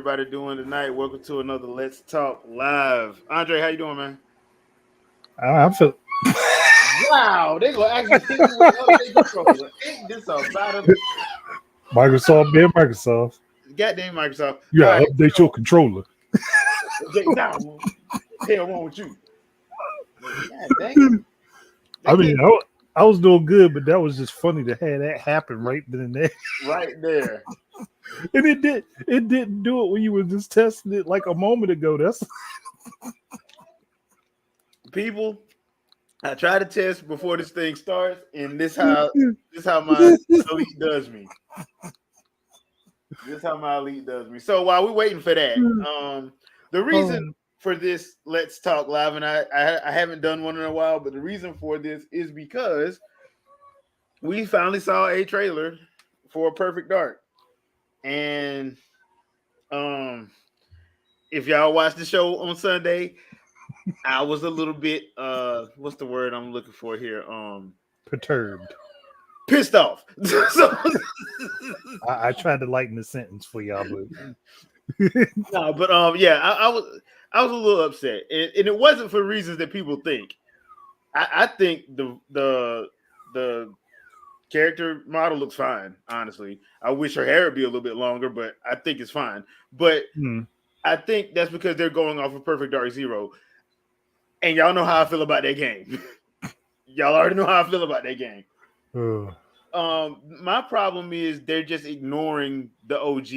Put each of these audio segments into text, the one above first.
everybody doing tonight? Welcome to another Let's Talk Live. Andre, how you doing, man? I feel Wow, they gonna actually hit me with update controller. Ain't this about a Microsoft being Microsoft. goddamn Microsoft? You All gotta right, update your controller. now, hell wrong with you? God dang it. I mean, I was doing good, but that was just funny to have that happen right then and there. Right there. And it didn't do it when you were just testing it like a moment ago. That's People, I try to test before this thing starts, and this how my elite does me. This how my elite does me. So while we're waiting for that, the reason for this Let's Talk Live, and I haven't done one in a while, but the reason for this is because we finally saw a trailer for Perfect Dark. And if y'all watched the show on Sunday, I was a little bit what's the word I'm looking for here? perturbed. Pissed off. So I tried to lighten the sentence for y'all, but no, but yeah, I was a little upset. And it wasn't for reasons that people think. I think the character model looks fine, honestly. I wish her hair would be a little bit longer, but I think it's fine. But I think that's because they're going off of Perfect Dark Zero. And y'all know how I feel about that game. Y'all already know how I feel about that game. My problem is they're just ignoring the OG.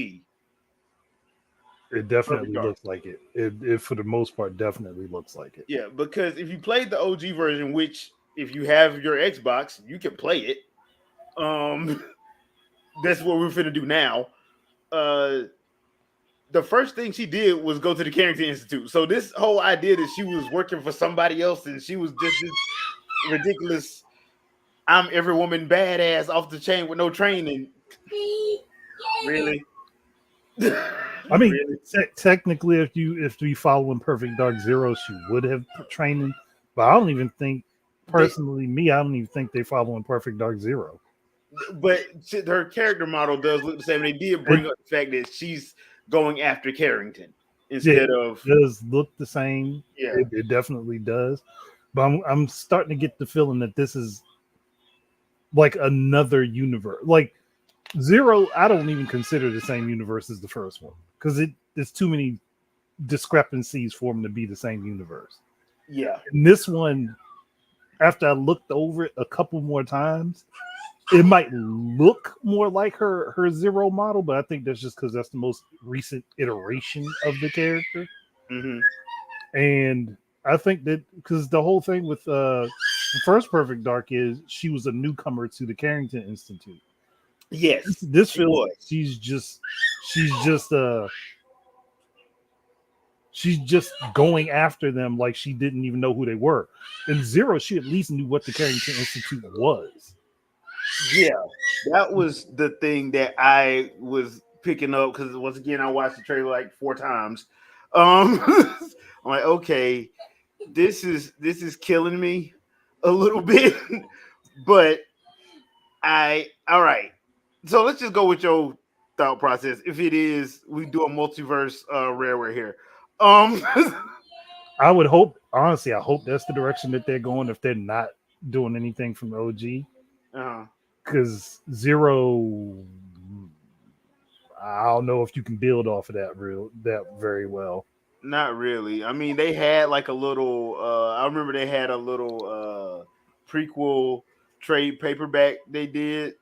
It definitely looks like it. It for the most part definitely looks like it. Yeah, because if you played the OG version, which if you have your Xbox, you can play it. That's what we're finna do now. The first thing she did was go to the Carrington Institute. So this whole idea that she was working for somebody else and she was just this ridiculous, I'm every woman badass off the chain with no training. Really? I mean, really? Technically, if you following Perfect Dark Zero, she would have training. But I don't even think, personally, I don't even think they following Perfect Dark Zero. But her character model does look the same. They did bring up the fact that she's going after Carrington instead of. It does look the same. Yeah, it definitely does. But I'm starting to get the feeling that this is like another universe. Like Zero, I don't even consider the same universe as the first one because there's too many discrepancies for them to be the same universe. Yeah, and this one, after I looked over it a couple more times, it might look more like her Zero model, but I think that's just because that's the most recent iteration of the character. And I think that because the whole thing with the first Perfect Dark is she was a newcomer to the Carrington Institute. Yes, this feels like she's just going after them like she didn't even know who they were. In Zero, she at least knew what the Carrington Institute was. Yeah, that was the thing that I was picking up because once again I watched the trailer like 4 times. I'm like, okay, this is killing me a little bit, but all right. So let's just go with your thought process. If it is, we do a multiverse rareware here. I would hope, honestly, I hope that's the direction that they're going if they're not doing anything from OG. Because Zero, I don't know if you can build off of that very well. Not really. I mean, they had like a little. I remember they had a little prequel trade paperback they did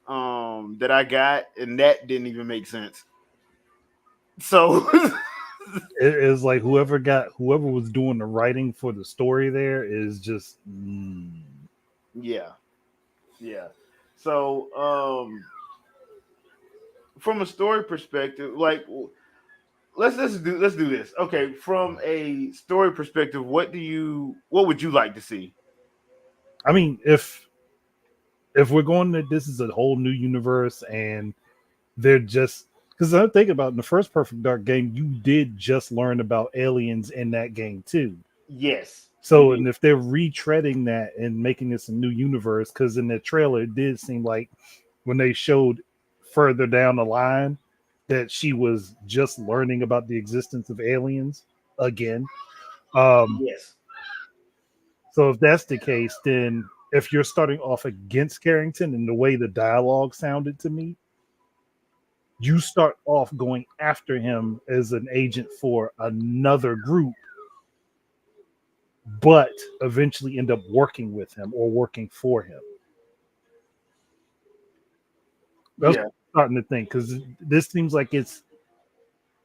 that I got, and that didn't even make sense. So it is like whoever was doing the writing for the story there is just yeah. So from a story perspective, like let's do this. Okay, from a story perspective, what would you like to see? I mean, if we're going that this is a whole new universe and they're just because I'm thinking about in the first Perfect Dark game, you did just learn about aliens in that game too. Yes. So, and if they're retreading that and making this a new universe, because in the trailer it did seem like when they showed further down the line, that she was just learning about the existence of aliens again. Um, Yes. so if that's the case, then if you're starting off against Carrington and the way the dialogue sounded to me, you start off going after him as an agent for another group, but eventually end up working with him or working for him. That's Yeah. what I'm starting to think, because this seems like it's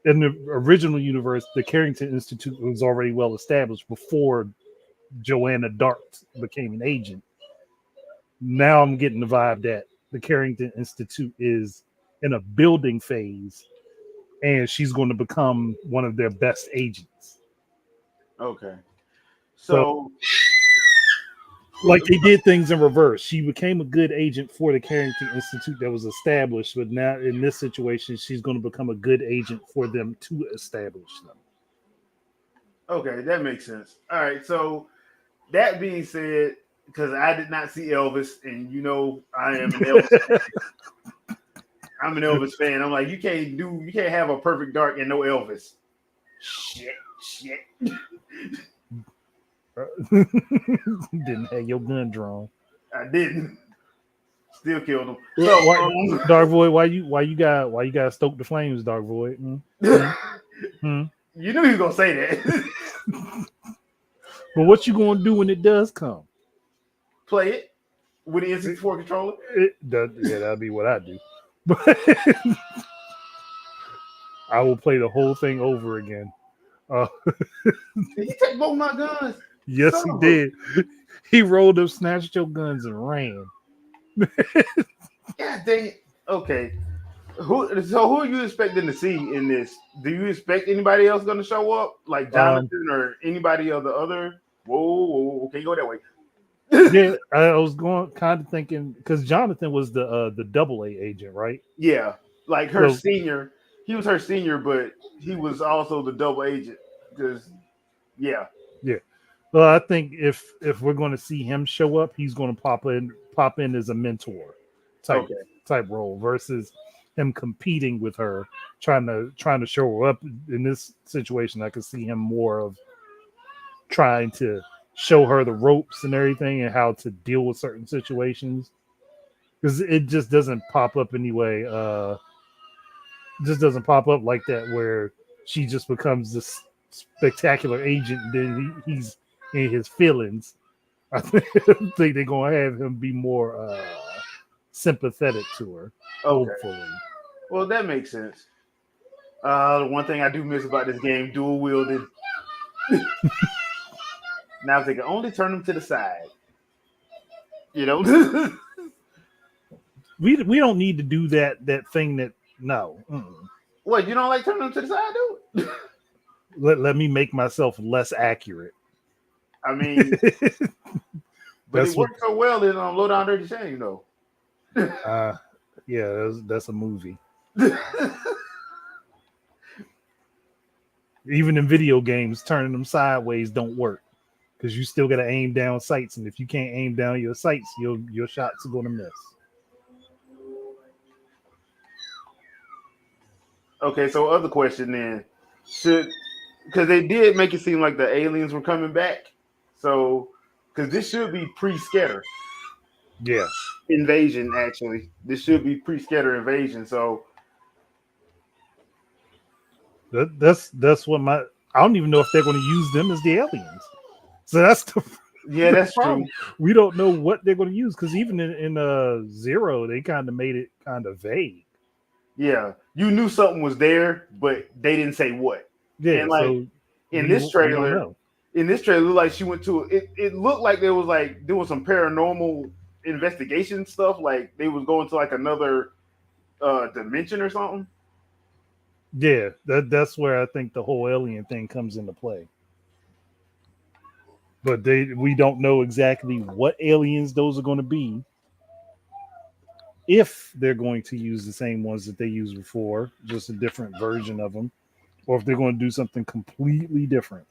in the original universe, the Carrington Institute was already well established before Joanna Dark became an agent. Now I'm getting the vibe that the Carrington Institute is in a building phase and she's going to become one of their best agents. Okay. So, So like they did things in reverse. She became a good agent for the Carrington Institute that was established, but now in this situation, she's going to become a good agent for them to establish them. okay, that makes sense. All right. So that being said, because I did not see Elvis, and you know I am an Elvis. I'm an Elvis fan. I'm like, you can't have a perfect dark and no Elvis. Shit. Didn't have your gun drawn. I didn't. Still killed him. Dark Void, why you got stoke the flames, Dark Void? Hmm? You knew he was gonna say that. But what you gonna do when it does come? Play it with the N64 controller. That'd be what I do. But I will play the whole thing over again. Did he take both my guns? Yes, he did. He rolled up, snatched your guns, and ran. God dang it. Okay. Who are you expecting to see in this? Do you expect anybody else going to show up, like Jonathan or anybody of the other? Whoa, okay, go that way. Yeah, I was going kind of thinking because Jonathan was the double A agent, right? Yeah, like her senior. He was her senior, but he was also the double agent. Because yeah. Well, I think if we're going to see him show up, he's going to pop in as a mentor type role versus him competing with her, trying to show her up. In this situation, I could see him more of trying to show her the ropes and everything and how to deal with certain situations, because it just doesn't pop up anyway. Just doesn't pop up like that where she just becomes this spectacular agent and then he's in his feelings. I think they're gonna have him be more sympathetic to her. Okay. Hopefully. Well, that makes sense. The one thing I do miss about this game, dual wielded. Now if they can only turn them to the side, you know. we don't need to do that thing that no. What, you don't like turning them to the side, dude? Let me make myself less accurate. I mean, but it worked so well in Low Down Dirty Shame, though. Yeah, that's a movie. Even in video games, turning them sideways don't work because you still got to aim down sights, and if you can't aim down your sights, your shots are going to miss. Okay, so other question then, because they did make it seem like the aliens were coming back. So, because this should be pre-Scatter. Yeah. Invasion, actually. This should be pre-Scatter invasion. So, that's what I don't even know if they're going to use them as the aliens. So that's that's true. We don't know what they're going to use because even in Zero, they kind of made it kind of vague. Yeah, you knew something was there, but they didn't say what. Yeah, and like so in this trailer, like she went to it looked like they was like doing some paranormal investigation stuff, like they was going to like another dimension or something. Yeah, that's where I think the whole alien thing comes into play. But we don't know exactly what aliens those are going to be. If they're going to use the same ones that they used before, just a different version of them, or if they're going to do something completely different.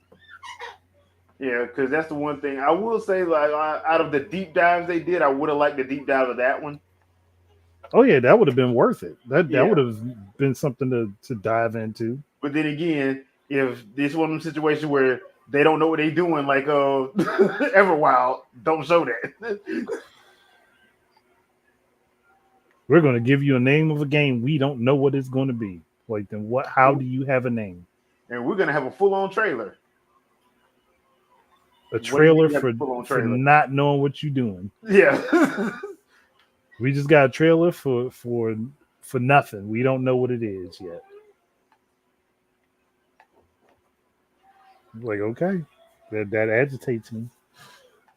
Yeah, because that's the one thing I will say. Like out of the deep dives they did, I would have liked the deep dive of that one. Oh yeah, that would have been worth it. That Yeah. would have been something to dive into. But then again, if this one of them situations where they don't know what they're doing, like Everwild, don't show that. We're going to give you a name of a game we don't know what it's going to be. Like, then what? How do you have a name? And we're gonna have a full-on trailer. A trailer for trailer? not knowing what you're doing. Yeah. We just got a trailer for nothing. We don't know what it is yet. Like, okay, that agitates me.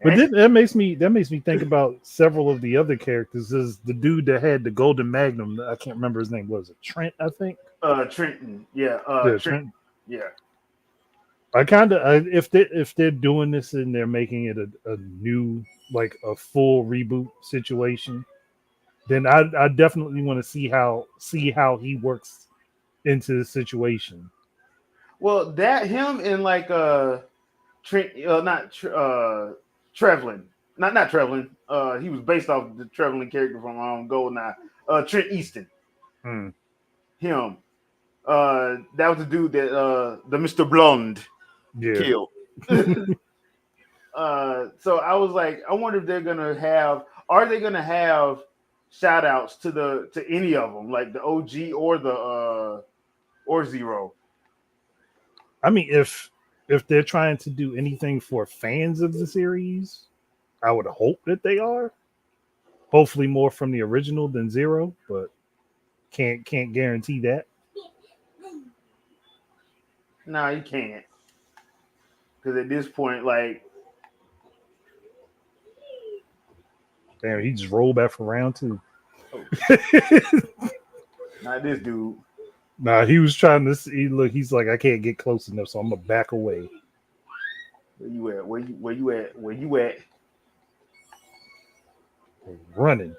But then that makes me think about several of the other characters. Is the dude that had the golden magnum? I can't remember his name. Was it Trent? I think. Trenton. Yeah. Trent. Yeah. I kind of if they're doing this and they're making it a new, like a full reboot situation, then I definitely want to see how he works into the situation. Well, that him and like Trent, not Trevlin, not Trevlin. He was based off the Trevlin character from GoldenEye. Trent Easton. Hmm. Him. That was the dude that the Mr. Blonde killed. So I was like, I wonder if are they gonna have shout outs to any of them, like the OG or Zero? I mean, if they're trying to do anything for fans of the series, I would hope that they are. Hopefully more from the original than Zero, but can't guarantee that. No, you can't. Because at this point, like, damn, he just rolled back for round 2. not this dude. Nah, he was trying to see. Look, he's like, I can't get close enough, so I'm gonna back away. Where you at? Where you at? Running.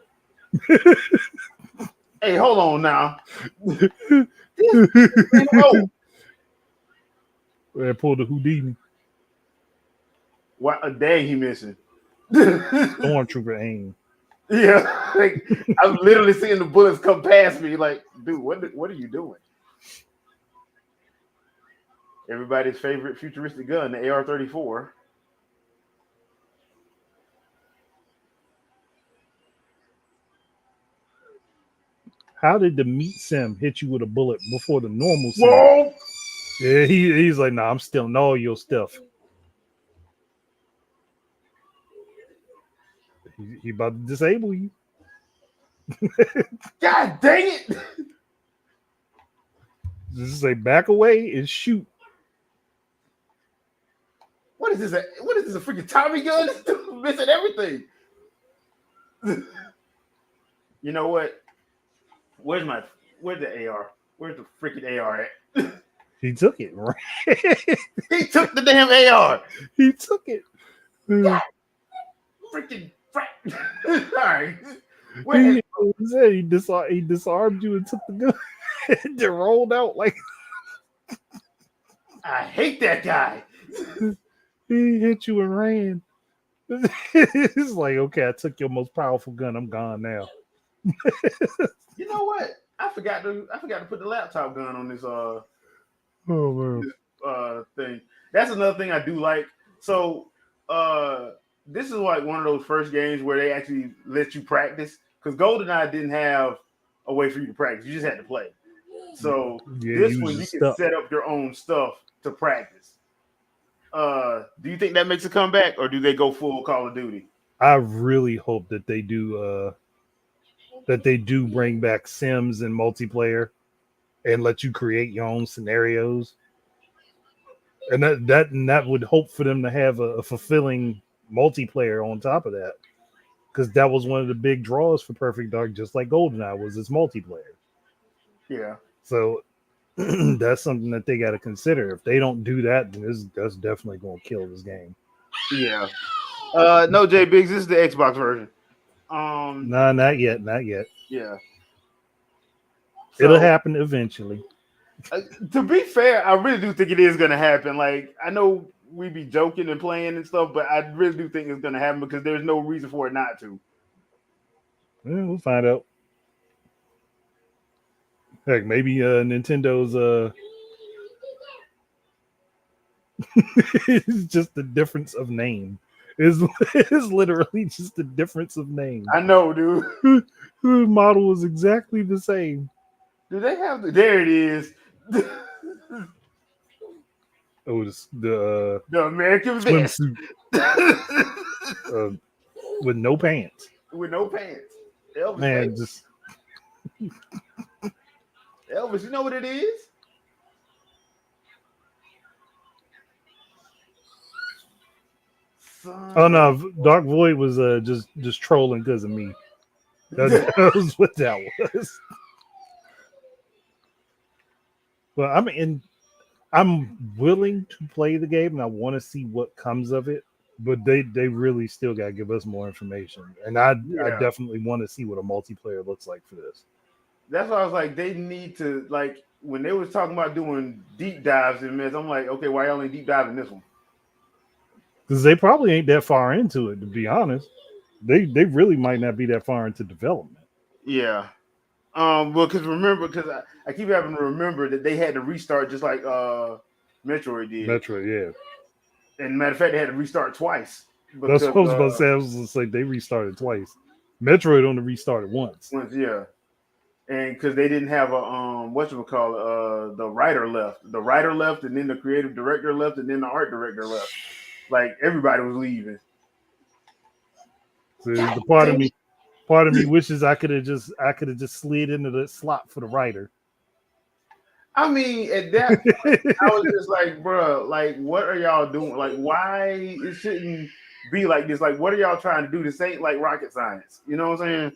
Hey, hold on now. They pulled the Houdini. What a day he missing. Stormtrooper aim. Yeah, like, I'm literally seeing the bullets come past me. Like, dude, what are you doing? Everybody's favorite futuristic gun, the AR-34. How did the meat sim hit you with a bullet before the normal sim? Whoa! Yeah, he's like, nah, I'm stealing all your stuff. He about to disable you. God dang it! This is a back away and shoot. What is this? A freaking Tommy gun? Missing everything. You know what? Where's the AR? Where's the freaking AR at? He took it. Right? He took the damn AR. He took it. God. Freaking frack. All right. He disarmed you and took the gun and then rolled out like. I hate that guy. He hit you and ran. It's like, okay, I took your most powerful gun. I'm gone now. You know what? I forgot to put the laptop gun on this thing. That's another thing I do like. So this is like one of those first games where they actually let you practice, because GoldenEye didn't have a way for you to practice. You just had to play. So this one you can set up your own stuff to practice. Do you think that makes a comeback, or do they go full Call of Duty? I really hope that they do bring back Sims and multiplayer and let you create your own scenarios. And that would hope for them to have a fulfilling multiplayer on top of that. Because that was one of the big draws for Perfect Dark, just like GoldenEye was its multiplayer. Yeah. So that's something that they got to consider. If they don't do that, then that's definitely going to kill this game. Yeah. No, J Biggs, this is the Xbox version. No, not yet. Yeah. So, it'll happen eventually. To be fair, I really do think it is going to happen. Like, I know we be joking and playing and stuff, but I really do think it's going to happen because there's no reason for it not to. Yeah, we'll find out. Heck, maybe Nintendo's it's just the difference of name. Is literally just the difference of name. I know, dude. The model is exactly the same. Do they have there it is. Oh, it's the The American vest. swimsuit with no pants. With no pants. Elvis, Man, baby. just Elvis, you know what it is? Son. oh no, Dark Void was just trolling because of me. That was what that was. But I'm willing to play the game and I want to see what comes of it. But they really still gotta give us more information. And I definitely want to see what a multiplayer looks like for this. That's why I was like, they need to, like, when they was talking about doing deep dives in this, I'm like, okay, why y'all ain't deep diving this one? Because they probably ain't that far into it, to be honest. They really might not be that far into development. Yeah. Well, because I keep having to remember that they had to restart just like Metroid did. Metroid, yeah. And matter of fact, they had to restart twice. That's what I was about to say. I was just like, they restarted twice. Metroid only restarted once. Yeah. And because they didn't have a the writer left. The writer left, and then the creative director left, and then the art director left. Like everybody was leaving. So the part of me wishes I could have just slid into the slot for the writer. I mean, at that point, I was just like, bro, like, what are y'all doing? Like, why it shouldn't be like this? Like, what are y'all trying to do? This ain't like rocket science. You know what I'm saying?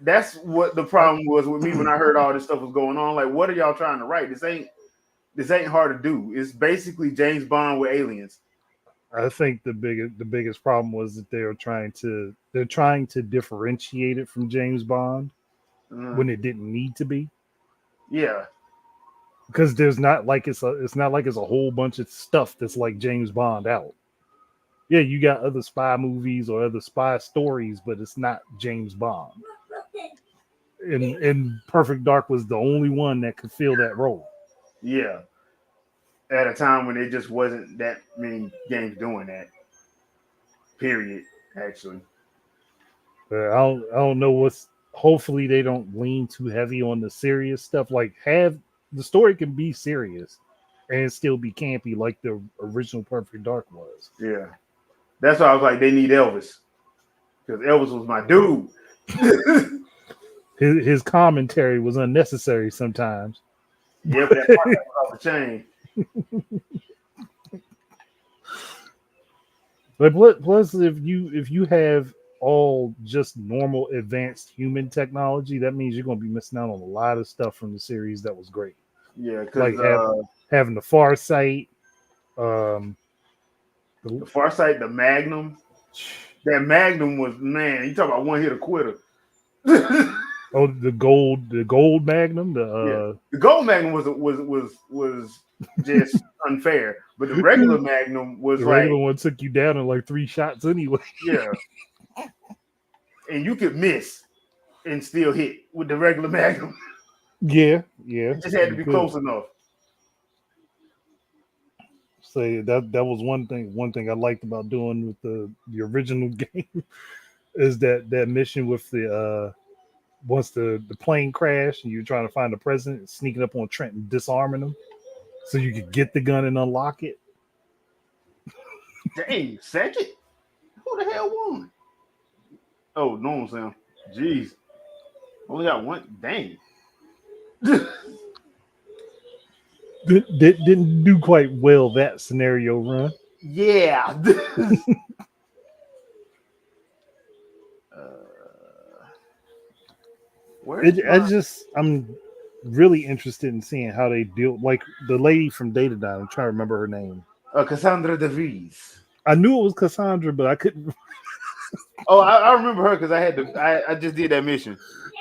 That's what the problem was with me when I heard all this stuff was going on. Like, what are y'all trying to write? This ain't hard to do. It's basically James Bond with aliens. I think the biggest problem was that they're trying to differentiate it from James Bond when it didn't need to be. Yeah, because there's not like it's not like it's a whole bunch of stuff that's like James Bond out. Yeah, you got other spy movies or other spy stories, but it's not James Bond. And Perfect Dark was the only one that could fill that role. Yeah. At a time when it just wasn't that many games doing that. Period, actually. I don't know what's. Hopefully they don't lean too heavy on the serious stuff. Like, have the story can be serious and still be campy like the original Perfect Dark was. Yeah. That's why I was like, they need Elvis. Because Elvis was my dude. His commentary was unnecessary sometimes. Yeah, but that part off the chain. But plus, if you have all just normal advanced human technology, that means you're going to be missing out on a lot of stuff from the series that was great. Yeah, because like having the Farsight, the Farsight, the Magnum. That Magnum was, man, you talk about one hit a quitter. Oh, the gold Magnum. The gold Magnum was just unfair, but the regular Magnum was the regular one took you down in like 3 shots anyway. Yeah, and you could miss and still hit with the regular Magnum. Yeah. It just had to be close enough. Say that was one thing I liked about doing with the original game is that mission with the once the plane crashed and you're trying to find the president, sneaking up on Trent and disarming him so you could get the gun and unlock it. Dang, second? Who the hell won? Oh, normal sound. Jeez. Only got one. Dang. Didn't do quite well that scenario run. Yeah. I'm really interested in seeing how they deal. Like the lady from Datadog, I'm trying to remember her name. Cassandra DeVries. I knew it was Cassandra, but I couldn't. Oh, I remember her because I just did that mission.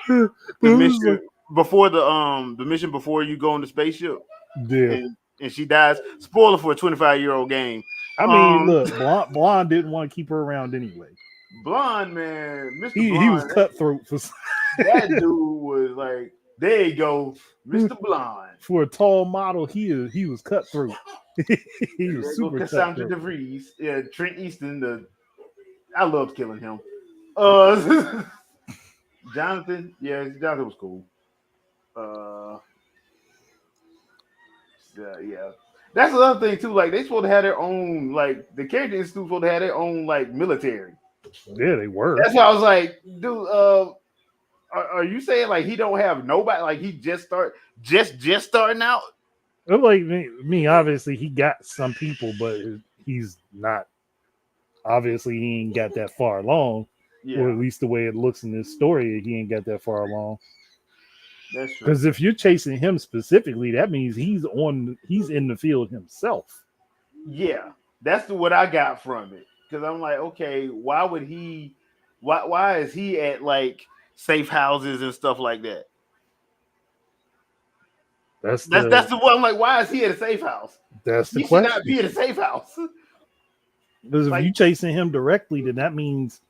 The mission before the mission before you go on the spaceship. Yeah. And she dies. Spoiler for a 25-year-old game. I mean, look, Blonde didn't want to keep her around anyway. Blonde, man, Mr. He Blonde, was cutthroat for that dude was like There you go, Mr. Blonde. For a tall model, he was cutthroat. He There was you go, super Cassandra cutthroat. DeVries. Yeah, Trent Easton. I loved killing him. Jonathan. Yeah, Jonathan was cool. Yeah. That's another thing too. Like they supposed to have their own, like the character is supposed to have their own, like military. Yeah, they were. That's why I was like, dude, are you saying like he don't have nobody? Like he just starting out? But like me, obviously he got some people, but he's not. Obviously, he ain't got that far along, or at Yeah, least the way it looks in this story, he ain't got that far along. that's true. Because if you're chasing him specifically, that means he's in the field himself. Yeah, that's what I got from it. Because I'm like, okay, why would he? Why is he at like safe houses and stuff like that? That's the one. I'm like, why is he at a safe house? That's the He should not question. be at a safe house. Because if Like- you chasing him directly, then that means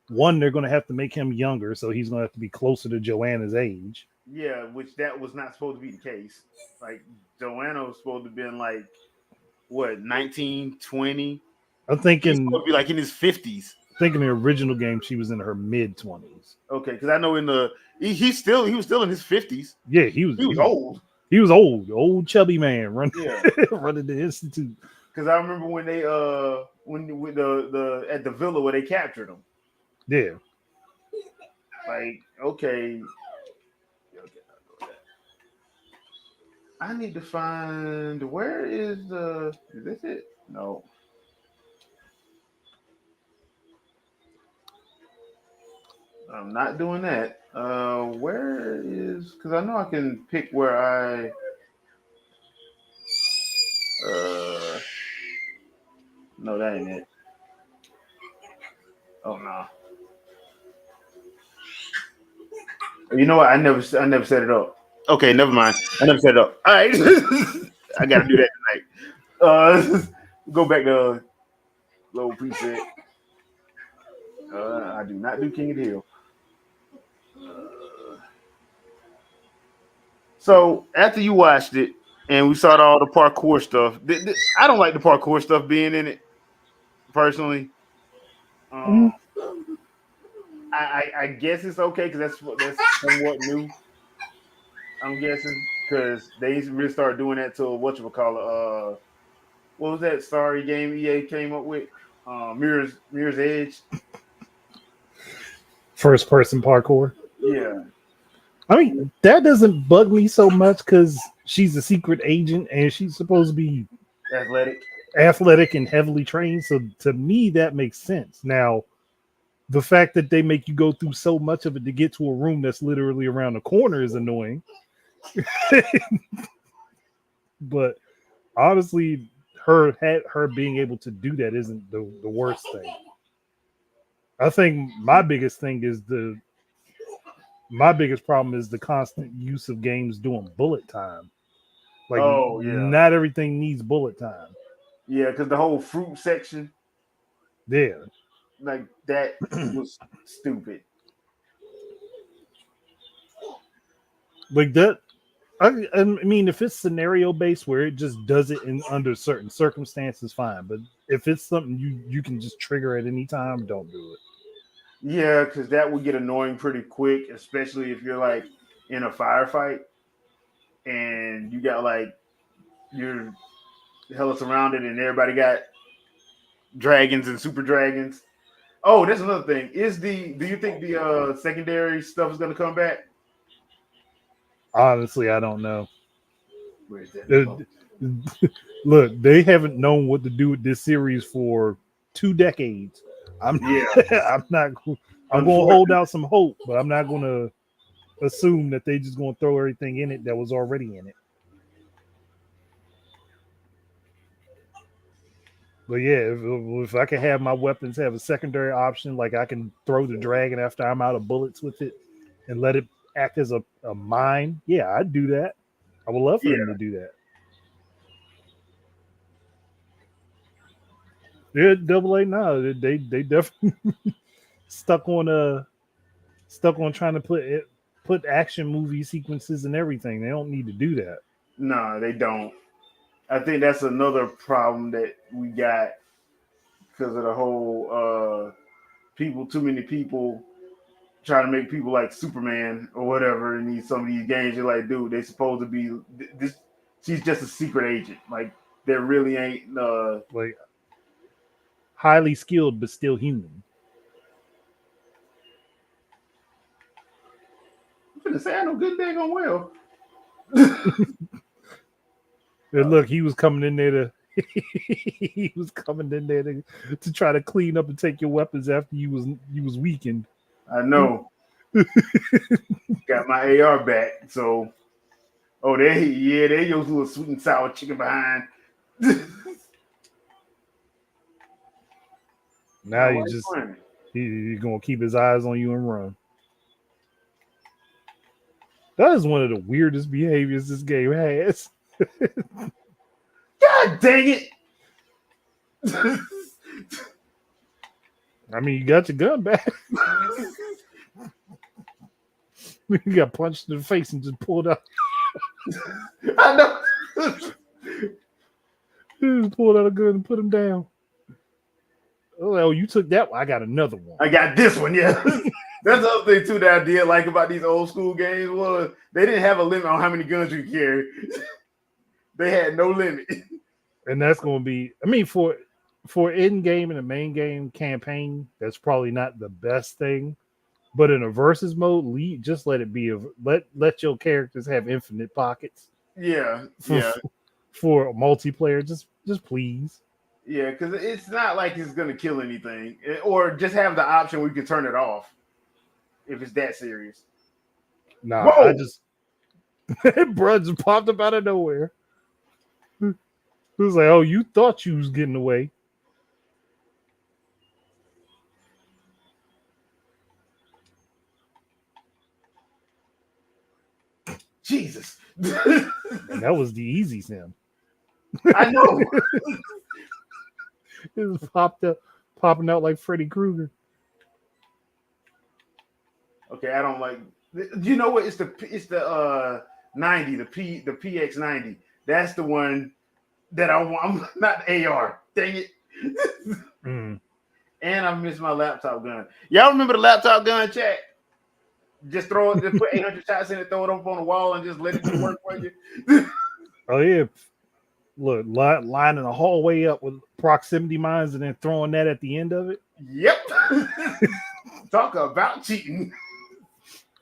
one, they're going to have to make him younger, so he's going to have to be closer to Joanna's age. Yeah, which that was not supposed to be the case. Like Joanna was supposed to have been like what 19, 20. I'm He's thinking, supposed to be like in his 50s. the original game, she was in her mid-20s. Okay, because I know in the he was still in his 50s. Yeah, he was old. He was old chubby man running Yeah. running the institute. Because I remember when they when with the at the villa where they captured him. Yeah, Like, okay. I need to find where is this it? No. I'm not doing that. Where is because I know I can pick where I no, that ain't it. Oh no. You know what? I never set it up. Okay, never mind. I never set it up. All right. I gotta do that tonight. Go back to low preset. I do not do King of the Hill. So after you watched it and we saw all the parkour stuff, I don't like the parkour stuff being in it personally. I guess it's okay because that's somewhat new. I'm guessing because they really started doing that to whatchamacallit. What was that sorry game EA came up with? Mirror's Edge. first person parkour. Yeah. I mean, that doesn't bug me so much because she's a secret agent and she's supposed to be athletic and heavily trained. So to me, that makes sense. Now, the fact that they make you go through so much of it to get to a room that's literally around the corner is annoying. But honestly, her being able to do that isn't the worst thing. I think my biggest problem is the constant use of games doing bullet time. Like, not everything needs bullet time. Yeah, because the whole fruit section, Yeah, like that was stupid. like that. I mean, if it's scenario based where it just does it under certain circumstances, fine. But if it's something you can just trigger at any time, don't do it. Yeah, because that would get annoying pretty quick, especially if you're like in a firefight and you got like you're hella surrounded and everybody got dragons and super dragons. Oh, that's another thing. Do you think the secondary stuff is gonna come back? Honestly, I don't know. Where is that? Look, they haven't known what to do with this series for 2 decades. I'm going to hold out some hope, but I'm not going to assume that they just going to throw everything in it that was already in it. But yeah, if I can have my weapons have a secondary option, like I can throw the dragon after I'm out of bullets with it and let it act as a mine, yeah, I'd do that. I would love for them to do that. Yeah, AA, no, they definitely stuck on trying to put it. put action movie sequences and everything. They don't need to do that. No, they don't. I think that's another problem that we got because of the whole too many people trying to make people like Superman or whatever in some of these games. You're like, dude, they supposed to be this. She's just a secret agent. Like, there really ain't like highly skilled but still human. I'm gonna say I know good dang on well. And look, he was coming in there to to try to clean up and take your weapons after you was weakened. I know. Got my AR back, so there your little sweet and sour chicken behind. Now he's gonna keep his eyes on you and run. That is one of the weirdest behaviors this game has. God dang it! I mean, you got your gun back. You got punched in the face and just pulled out. I know. He just pulled out a gun and put him down. Oh, you took that one. I got another one. I got this one, yeah. That's the other thing too that I did like about these old school games was they didn't have a limit on how many guns you could carry. They had no limit. And that's going to be, I mean, for in-game and a main game campaign, that's probably not the best thing. But in a versus mode, just let it be. Let your characters have infinite pockets. Yeah, For multiplayer, just please. Yeah, because it's not like it's gonna kill anything, or just have the option where you can turn it off if it's that serious. Nah, whoa! I just bruh just popped up out of nowhere. It was like, oh, you thought you was getting away. Jesus. That was the easy sim. I know. It was popping out like Freddy Krueger. Okay, I don't like. You know what? It's the 90, the PX90. That's the one that I want. I'm not the AR. Dang it. And I missed my laptop gun. Y'all remember the laptop gun, chat? Just put 800 shots in it, throw it up on the wall, and just let it do work for you. Oh yeah. Look, lining the hallway up with proximity mines and then throwing that at the end of it. Yep. Talk about cheating.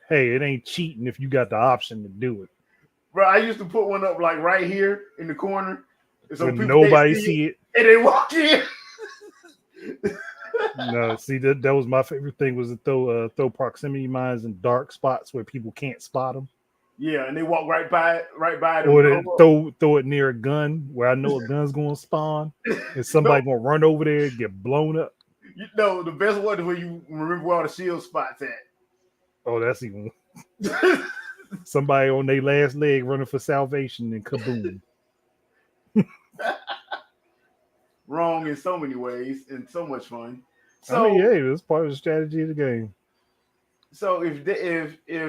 Hey, it ain't cheating if you got the option to do it. Bro, I used to put one up like right here in the corner. So nobody see it. And they walk in. No, see that was my favorite thing was to throw proximity mines in dark spots where people can't spot them. Yeah, and they walk right by it. Or they throw it near a gun where I know a gun's going to spawn, and somebody going to run over there and get blown up. You know, the best one is where you remember where all the shield spots at. Oh, that's even somebody on their last leg running for salvation and kaboom. Wrong in so many ways and so much fun. So, I mean, hey, that's part of the strategy of the game. So if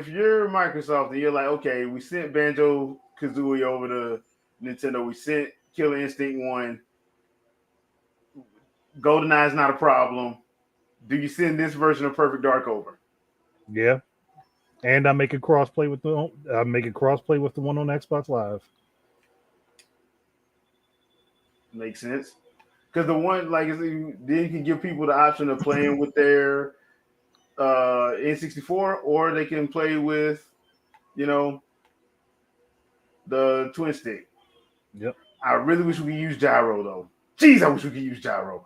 you're Microsoft and you're like, okay, we sent Banjo-Kazooie over to Nintendo, we sent Killer Instinct 1, GoldenEye is not a problem. Do you send this version of Perfect Dark over? Yeah, and I make a crossplay with the one on Xbox Live. Makes sense, because the one then you can give people the option of playing with their N64, or they can play with, the twin stick. Yep. I really wish we could use gyro though. Jeez, I wish we could use gyro.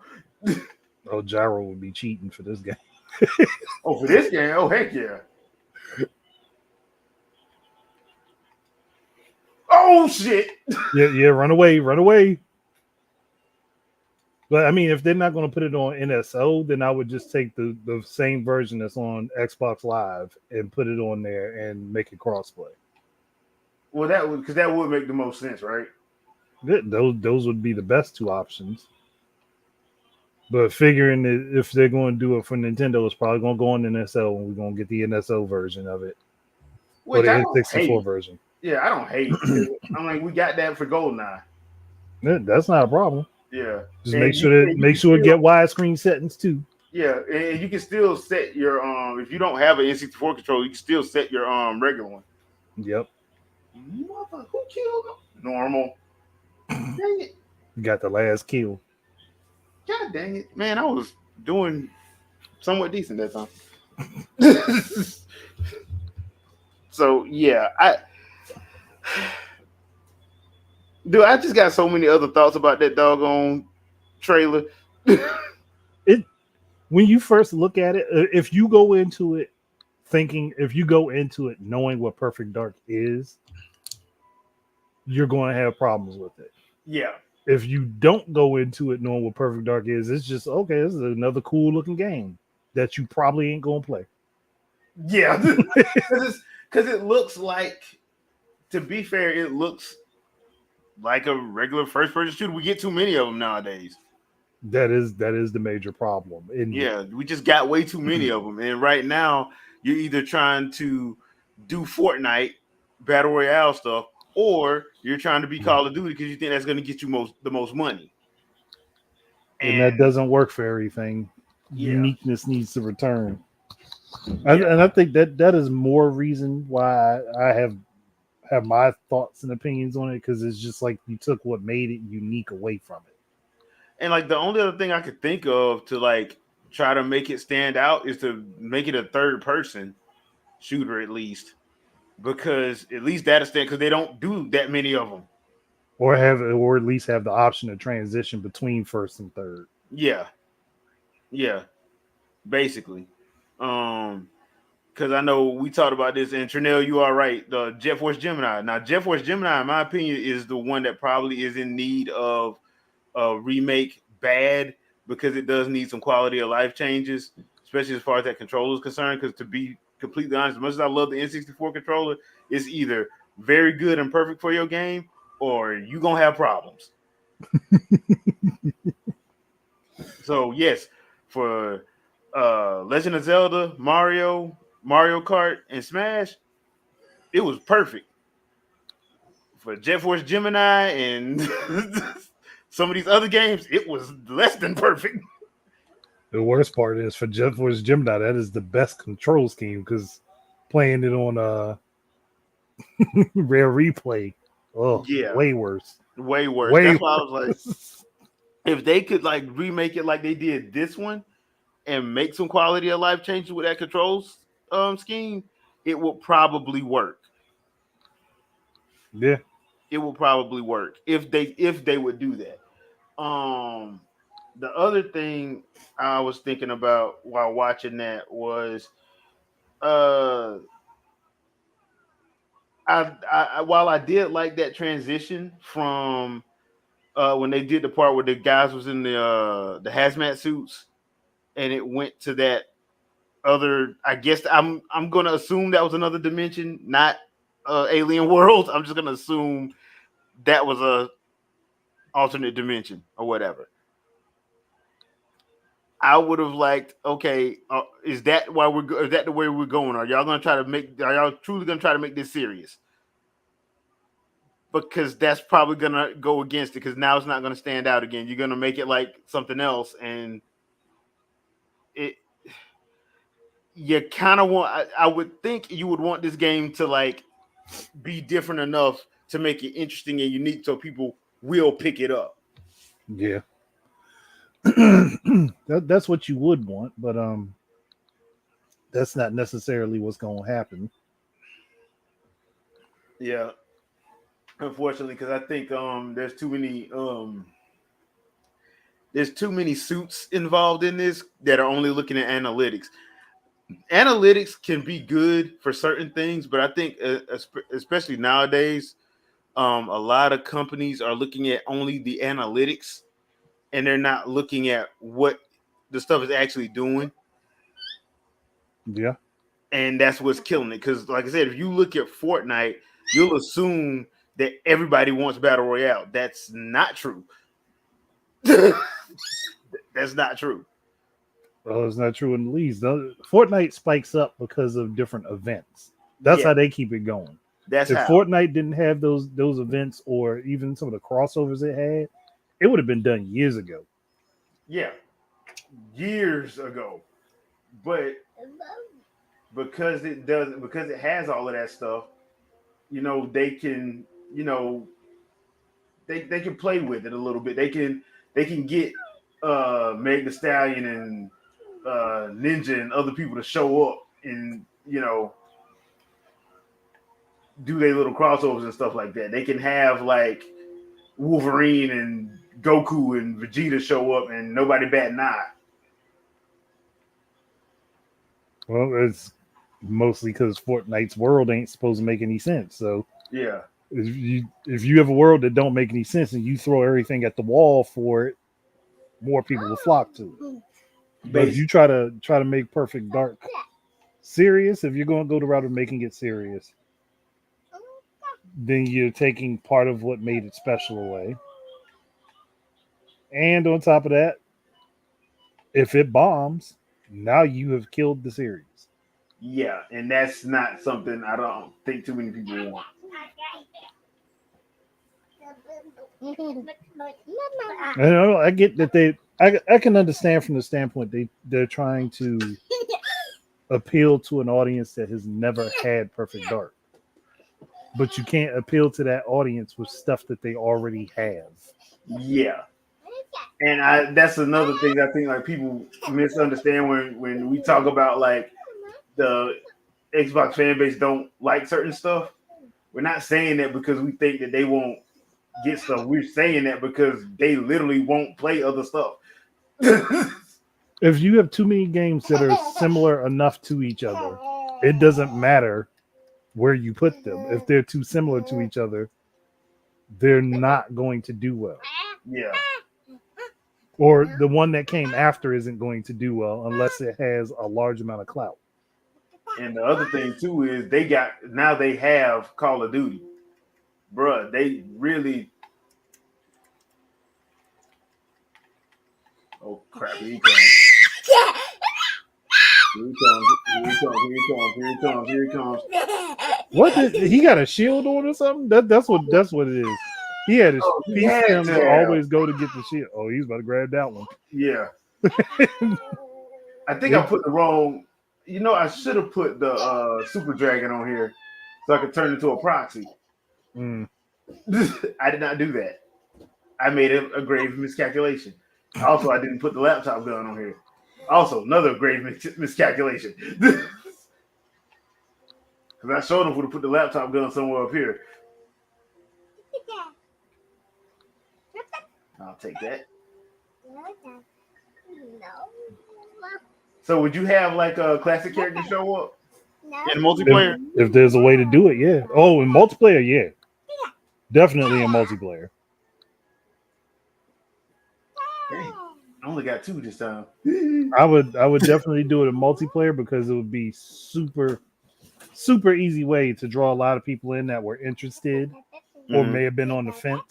Oh, gyro would be cheating for this game. Oh, for this game? Oh, heck yeah. Oh shit. Yeah, run away. But I mean, if they're not going to put it on NSO, then I would just take the same version that's on Xbox Live and put it on there and make it crossplay. Well, that would make the most sense, right? Those would be the best two options. But figuring that if they're going to do it for Nintendo, it's probably going to go on NSO, and we're going to get the NSO version of it. or which the I don't N64 hate. version. Yeah, I don't hate. I'm like, we got that for GoldenEye. That's not a problem. Yeah, Just make and sure that you can it still get widescreen settings too. yeah, and you can still set your if you don't have an N64 controller, you can still set your regular one. Yep. Mother, who killed him? Normal. Dang it. You got the last kill. God dang it. Man, I was doing somewhat decent that time. So yeah, I just got so many other thoughts about that doggone trailer. It when you first look at it, if you go into it knowing what Perfect Dark is, you're going to have problems with it. Yeah. If you don't go into it knowing what Perfect Dark is, it's just okay. This is another cool looking game that you probably ain't gonna play. Yeah, because it looks like, to be fair, it looks like a regular first person shooter. We get too many of them nowadays. That is the major problem. Yeah, we just got way too many of them. And right now, you're either trying to do Fortnite battle royale stuff, or you're trying to be Call of Duty because you think that's going to get you the most money. And that doesn't work for everything. Yeah. Uniqueness needs to return. And I think that is more reason why I have my thoughts and opinions on it, because it's just like you took what made it unique away from it. And like the only other thing I could think of to like try to make it stand out is to make it a third person shooter at least, because at least that'll stand, because they don't do that many of them. Or at least have the option to transition between first and third. Yeah. Basically. Because I know we talked about this, and Trinell, you are right. The Jet Force Gemini. Now, Jet Force Gemini, in my opinion, is the one that probably is in need of a remake bad, because it does need some quality of life changes, especially as far as that controller is concerned. Because to be completely honest, as much as I love the N64 controller, it's either very good and perfect for your game, or you're going to have problems. So, yes, for Legend of Zelda, Mario Kart, and Smash, it was perfect. For Jet Force Gemini and some of these other games, it was less than perfect. The worst part is for Jet Force Gemini, that is the best control scheme, because playing it on Rare Replay, way worse. Way worse. Way That's why I was like, if they could like remake it like they did this one and make some quality of life changes with that controls scheme, it will probably work. Yeah. It will probably work if they would do that. The other thing I was thinking about while watching that was while I did like that transition from when they did the part where the guys was in the hazmat suits, and it went to that other, I guess I'm gonna assume that was another dimension, not alien world. I'm just gonna assume that was a alternate dimension or whatever. I would have liked, okay, is that why is that the way we're going? Are y'all truly gonna try to make this serious? Because that's probably gonna go against it, because now it's not gonna stand out again. You're gonna make it like something else, and you kind of want, I would think you would want this game to like be different enough to make it interesting and unique so people will pick it up. Yeah. That's what you would want, but that's not necessarily what's going to happen. Yeah, unfortunately, because I think there's too many suits involved in this that are only looking at analytics. Analytics can be good for certain things, but I think especially nowadays, a lot of companies are looking at only the analytics, and they're not looking at what the stuff is actually doing. Yeah. And that's what's killing it. Because like I said, if you look at Fortnite, you'll assume that everybody wants Battle Royale. That's not true. That's not true. Well, it's not true in the least. Fortnite spikes up because of different events. That's Yeah. how they keep it going. That's If how. Fortnite didn't have those events or even some of the crossovers it had, it would have been done years ago. Yeah, years ago. But because it has all of that stuff, they can, they can play with it a little bit. They can get Meg the Stallion and Ninja and other people to show up and do their little crossovers and stuff like that. They can have like Wolverine and Goku and Vegeta show up and nobody bat an eye. Well, it's mostly because Fortnite's world ain't supposed to make any sense. So Yeah, if you have a world that don't make any sense and you throw everything at the wall for it, more people will flock to it. But if you try to make Perfect Dark serious, if you're going to go the route of making it serious, then you're taking part of what made it special away. And on top of that, if it bombs, now you have killed the series. yeah, and that's not something I don't think too many people want. And I get that I can understand from the standpoint they're trying to appeal to an audience that has never had Perfect Dark. But you can't appeal to that audience with stuff that they already have. Yeah. And that's another thing I think like people misunderstand when we talk about like the Xbox fan base don't like certain stuff. We're not saying that because we think that they won't get stuff. We're saying that because they literally won't play other stuff. If you have too many games that are similar enough to each other, it doesn't matter where you put them. If they're too similar to each other, they're not going to do well. Yeah. Or the one that came after isn't going to do well unless it has a large amount of clout. And the other thing too is they have Call of Duty. Bruh, they really. Oh crap, here he comes. Here he comes. What he got a shield on or something? That's what it is. He had his peace camera always go to get the shield. Oh, he's about to grab that one. Yeah. I think I put the wrong. I should have put the Super Dragon on here so I could turn into a proxy. Mm. I did not do that. I made a grave miscalculation. Also, I didn't put the laptop gun on here. Also, another grave miscalculation. Because I showed him would have put the laptop gun somewhere up here. I'll take that. So would you have like a classic character show up in multiplayer? If there's a way to do it, yeah. Oh, in multiplayer, yeah. Definitely in multiplayer. Dang, I only got 2 this time. I would definitely do it in multiplayer because it would be super easy way to draw a lot of people in that were interested or may have been on the fence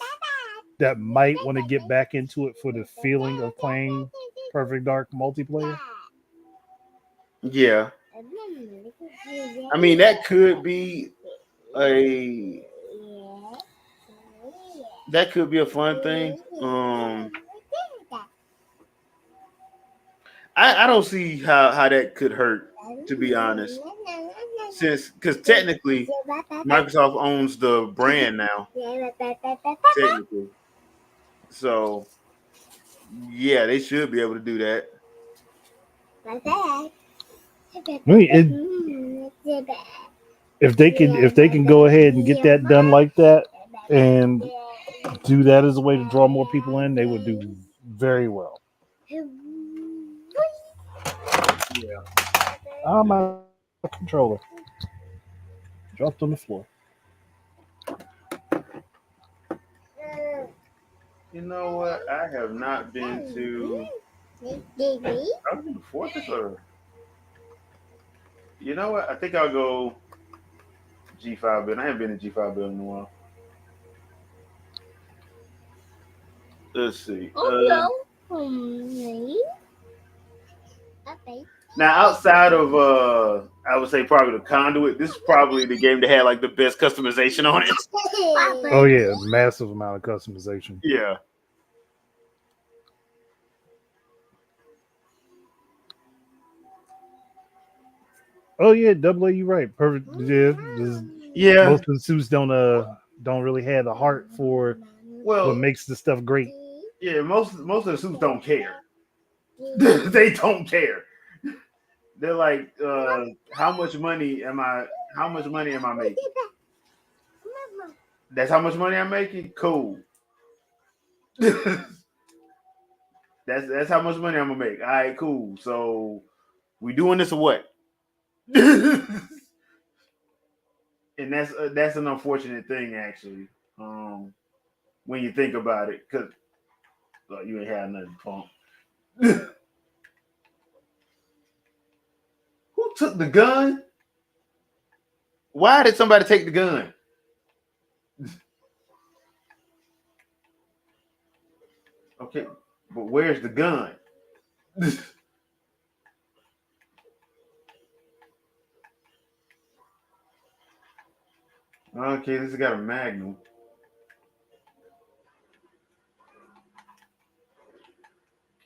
that might want to get back into it for the feeling of playing Perfect Dark multiplayer. Yeah. I mean, that could be a fun thing. I don't see how that could hurt, to be honest. Because technically Microsoft owns the brand now. Technically. So yeah, they should be able to do that. I mean, if they can go ahead and get that done like that and do that as a way to draw more people in, they would do very well. Yeah. Oh, my controller dropped on the floor. You know what? I have not been to. I've been to Fortress or. You know what? I think I'll go G5 building. I haven't been to G5 building in a while. Let's see. Now outside I would say probably the Conduit. This is probably the game that had like the best customization on it. Oh yeah, massive amount of customization. Yeah. Oh yeah, double A, you right. Perfect. Yeah, Yeah. most of the suits don't really have the heart for Well, what makes the stuff great. yeah, most of the suits don't care. They don't care. They're like, how much money am I making? That's how much money I'm making? Cool. that's how much money I'm gonna make. All right, cool. So we doing this or what? And that's an unfortunate thing, actually, when you think about it, because you ain't had nothing, punk. Who took the gun? Why did somebody take the gun? Okay, but where's the gun? Okay, this has got a magnum.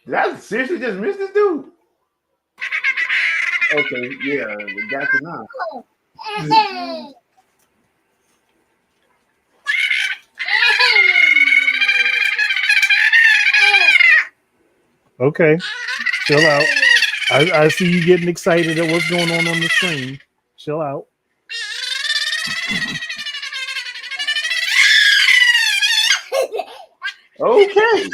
Did I seriously just miss this dude? Okay, yeah, we got to know. Okay, chill out. I see you getting excited at what's going on the screen. Chill out. Okay.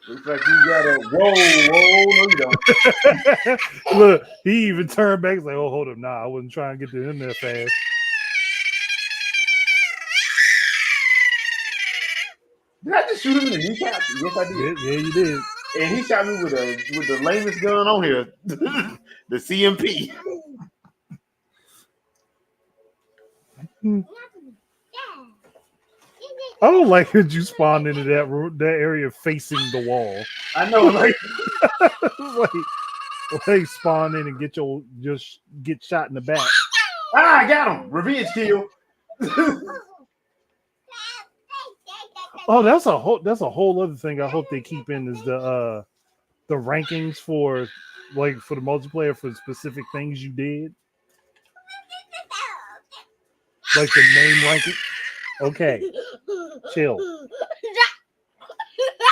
Looks like you got a whoa, no you don't. Look, he even turned back. He's like, "Oh, hold up, nah, I wasn't trying to get in there fast." Did I just shoot him in the kneecap? Yes, I did. Yeah, you did. And he shot me with the lamest gun on here, the CMP. I don't like that you spawned into that area facing the wall. I know, like like spawn in and just get shot in the back. I got him. Revenge kill. Oh, that's a whole other thing. I hope they keep in is the rankings for the multiplayer for specific things you did, like the name ranking. Okay, chill.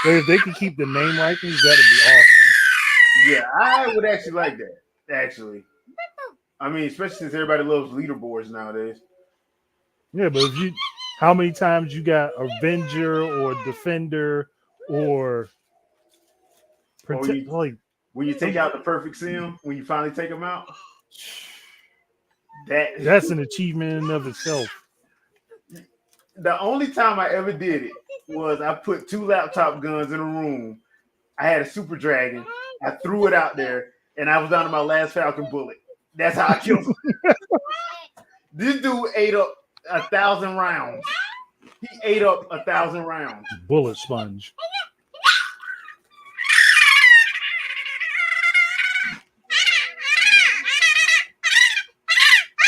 If they could keep the name rankings, that'd be awesome. Yeah, I would actually like that. Actually, I mean, especially since everybody loves leaderboards nowadays. Yeah, but how many times you got Avenger or Defender or when you take out the perfect sim, when you finally take them out, that's an achievement in and of itself. The only time I ever did it was I put 2 laptop guns in a room. I had a Super Dragon. I threw it out there, and I was down to my last Falcon bullet. That's how I killed him. This dude ate up 1,000 rounds. He ate up 1,000 rounds. Bullet sponge.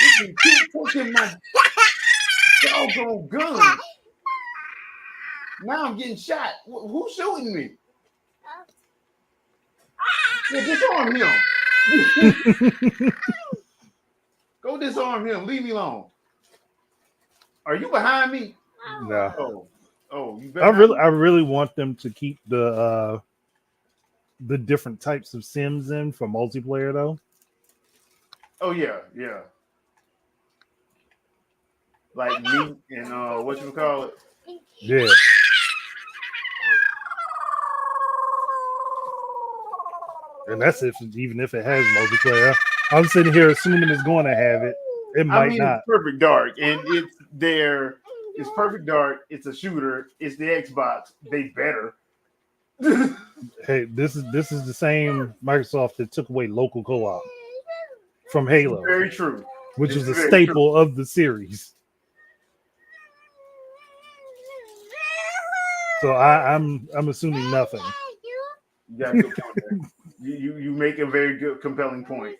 This dude keep taking my doggone gun. Now I'm getting shot. Who's shooting me? Yeah, disarm him. Go disarm him. Leave me alone. Are you behind me? No. Oh, you I really want them to keep the different types of sims in for multiplayer though. Oh yeah. Like me and what you call it? Yeah. And that's even if it has multiplayer. I'm sitting here assuming it's going to have it. It might not. It's Perfect Dark, and it's there. It's Perfect Dark. It's a shooter. It's the Xbox. They better. Hey, this is the same Microsoft that took away local co-op from Halo. Very true. Which is a staple of the series. So I'm assuming nothing. You got a good point there. You make a very good, compelling point.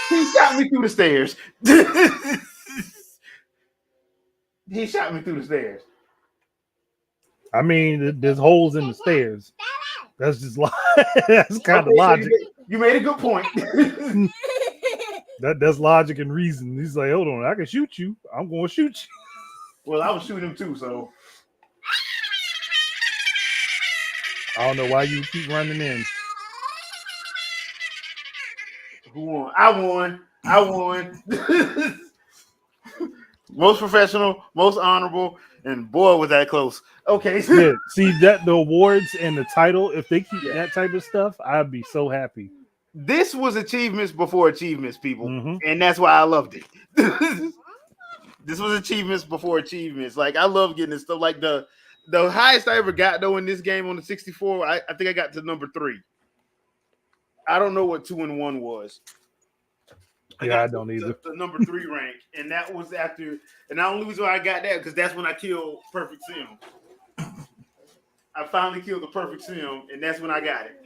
He shot me through the stairs. He shot me through the stairs. I mean, there's holes in the stairs. That's just that's kind of logic. You made a good point. That's logic and reason. He's like, hold on, I can shoot you. I'm going to shoot you. Well, I was shooting him too, so I don't know why you keep running in. who won? I won. I won. Most professional, most honorable, and boy, was that close. Okay. Yeah, see that the awards and the title, if they keep that type of stuff, I'd be so happy. This was achievements before achievements, people, Mhm. and that's why I loved it. This was achievements before achievements. Like I love getting this stuff. Like the highest I ever got though in this game on the 64, I think I got to number 3. I don't know what 2 and 1 was. Yeah, I don't either. The number 3 rank, and that was after. And the only reason why I got that because that's when I killed Perfect Sim. I finally killed the Perfect Sim, and that's when I got it.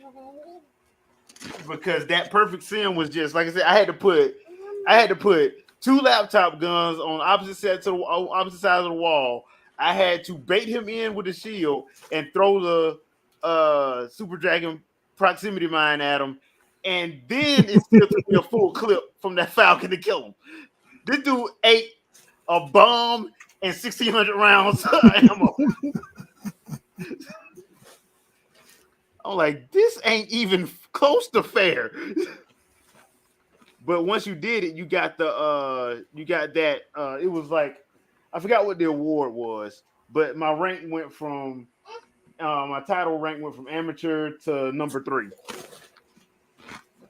Because that Perfect Sim was just like I said. I had to put 2 laptop guns on opposite sides of the wall. I had to bait him in with a shield and throw the Super Dragon proximity mine at him. And then it still took me a full clip from that Falcon to kill him. This dude ate a bomb and 1,600 rounds of ammo. I'm like, this ain't even close to fair. But once you did it, you got that. It was like, I forgot what the award was, but my rank went from my title rank went from amateur to number 3.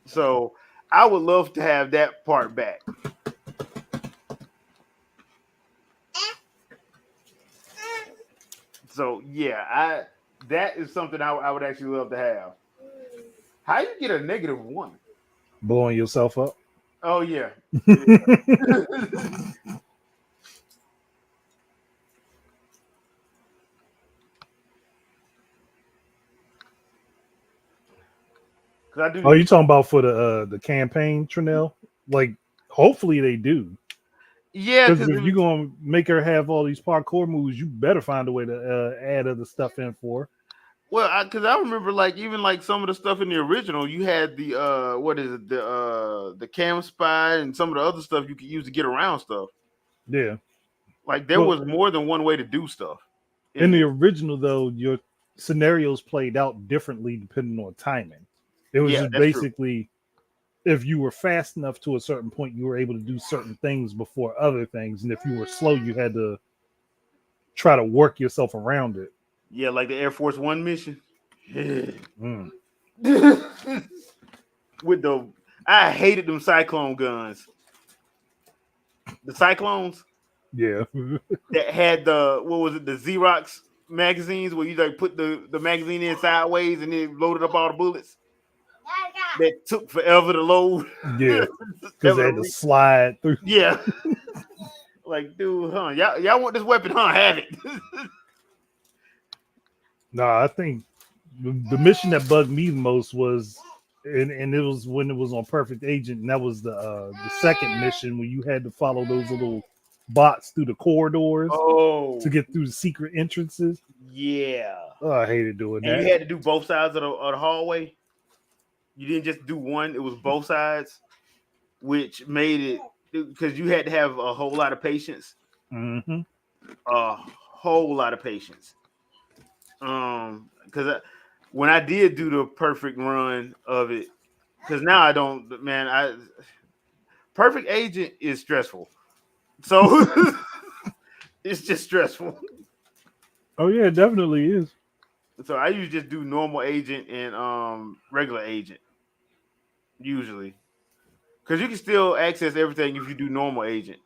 So I would love to have that part back. So yeah, that is something I would actually love to have. How you get a -1? Blowing yourself up. Oh yeah. Oh, you talking about for the campaign, Trinell? Like, hopefully they do. Yeah, because if you're gonna make her have all these parkour moves, you better find a way to add other stuff in for. Well, because I remember like even like some of the stuff in the original, you had the the cam spy and some of the other stuff you could use to get around stuff. Yeah, like there was more than one way to do stuff. In the original, though, your scenarios played out differently depending on timing. It was just basically if you were fast enough to a certain point, you were able to do certain things before other things, and if you were slow, you had to try to work yourself around it. Yeah, like the Air Force One mission. Mm. With I hated them Cyclone guns. The Cyclones. Yeah. That had the Xerox magazines where you like put the magazine in sideways and then loaded up all the bullets. That took forever to load. Yeah, because they had to slide through. Yeah. Like, dude, y'all want this weapon, have it. Nah, I think the mission that bugged me the most was, and it was when it was on Perfect Agent, and that was the second mission where you had to follow those little bots through the corridors to get through the secret entrances. Yeah. Oh, I hated doing that. And you had to do both sides of the hallway. You didn't just do one; it was both sides, which made it because you had to have a whole lot of patience. Mm-hmm. A whole lot of patience. Because when I did do the perfect run of it, because now I don't, man. Perfect Agent is stressful, so it's just stressful. Oh yeah, it definitely is. So I usually just do normal agent and regular agent. Usually, because you can still access everything if you do normal agent.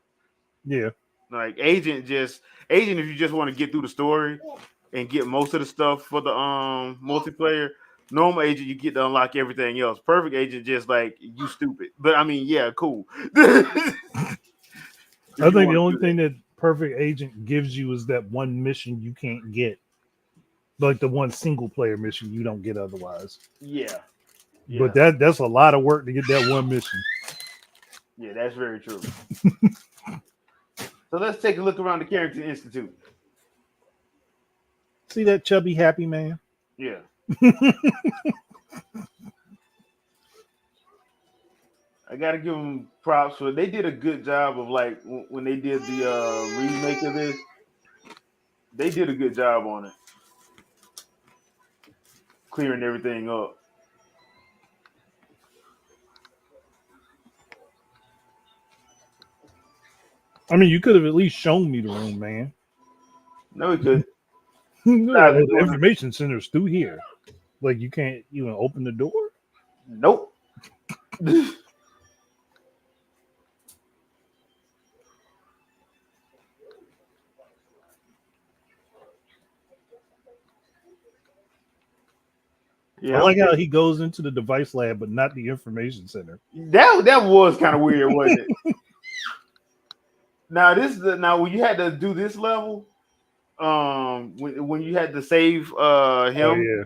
Yeah, like agent if you just want to get through the story and get most of the stuff for the multiplayer. Normal agent, you get to unlock everything else. Perfect agent, just like you stupid. But I mean, yeah, cool. I think the only thing that Perfect Agent gives you is that one mission you can't get, like the one single player mission you don't get otherwise. Yeah. But that's a lot of work to get that one mission. Yeah, that's very true. So let's take a look around the Carrington Institute. See that chubby happy man? Yeah. I gotta give them props for they did a good job of like when they did the remake of this. They did a good job on it, clearing everything up. I mean, you could have at least shown me the room, man. No, we could. The information center's through here. Like you can't even open the door. Nope. Yeah, I like how he goes into the device lab, but not the information center. That was kind of weird, wasn't it? Now when you had to do this level, when you had to save him. Oh, yeah.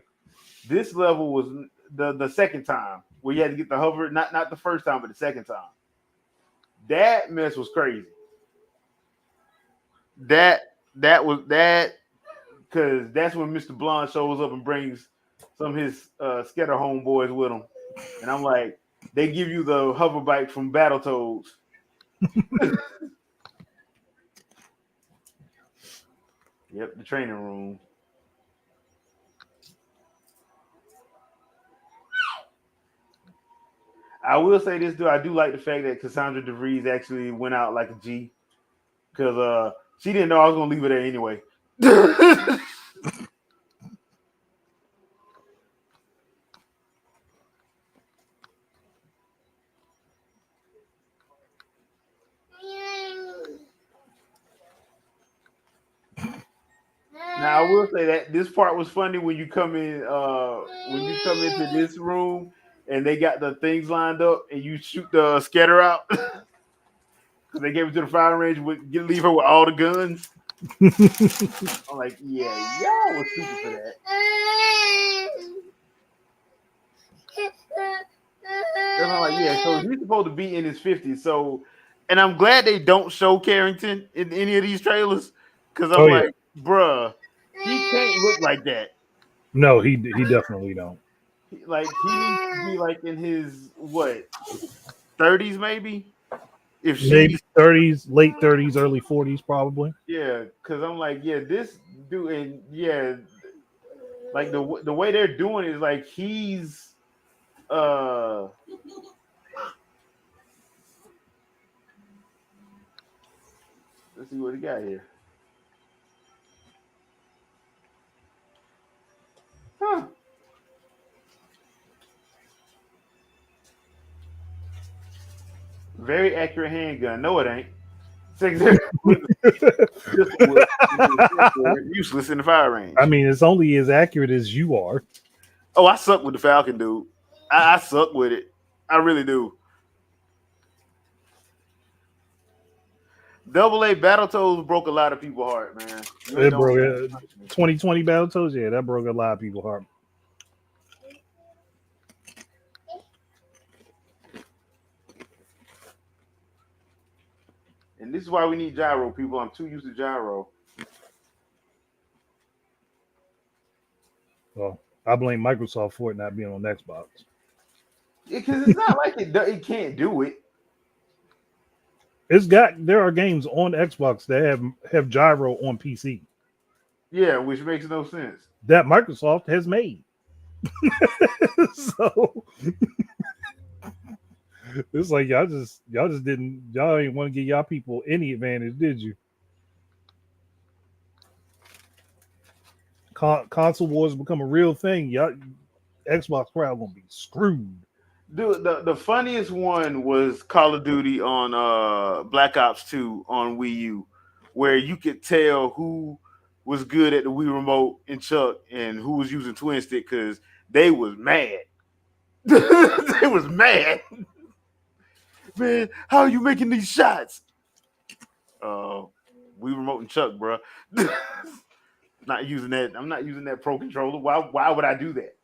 This level was the second time where you had to get the hover, not the first time, but the second time. That mess was crazy. That was that because that's when Mr. Blonde shows up and brings some of his Scatter homeboys with him. And I'm like, they give you the hover bike from Battletoads. Yep, the training room. I will say this, though. I do like the fact that Cassandra DeVries actually went out like a G. Because she didn't know I was going to leave it there anyway. Now I will say that this part was funny when you come into this room and they got the things lined up and you shoot the scatter out because they gave it to the firing range leave her with all the guns. I'm like, yeah, y'all was stupid for that. And I'm like, yeah, so he's supposed to be in his 50s. So, and I'm glad they don't show Carrington in any of these trailers because I'm like, bruh, he can't look like that. No, he definitely don't. Like he needs to be like in his 30s maybe. If maybe 30s, late 30s, early 40s, probably. Yeah, because I'm like, yeah, this dude, and yeah, like the way they're doing it is like he's let's see what he got here. Huh. Very accurate handgun. No, it ain't. Useless in the fire range. I mean, it's only as accurate as you are. Oh, I suck with the Falcon, dude. I suck with it. I really do. AA Battletoads broke a lot of people's heart, man. It broke 2020 Battletoads, yeah, that broke a lot of people's heart. And this is why we need gyro, people. I'm too used to gyro. Well, I blame Microsoft for it not being on Xbox. Because it's not like it can't do it. There are games on Xbox that have gyro on PC. Yeah, which makes no sense. That Microsoft has made. So it's like y'all didn't want to give y'all people any advantage, did you? Console wars become a real thing. Y'all, Xbox crowd gonna be screwed. Dude, the funniest one was Call of Duty on Black Ops 2 on Wii U, where you could tell who was good at the Wii remote and Chuck and who was using twin stick because they was mad. They was mad. Man, how are you making these shots? We remoting Chuck, bro. Not using that. I'm not using that Pro controller. Why would I do that?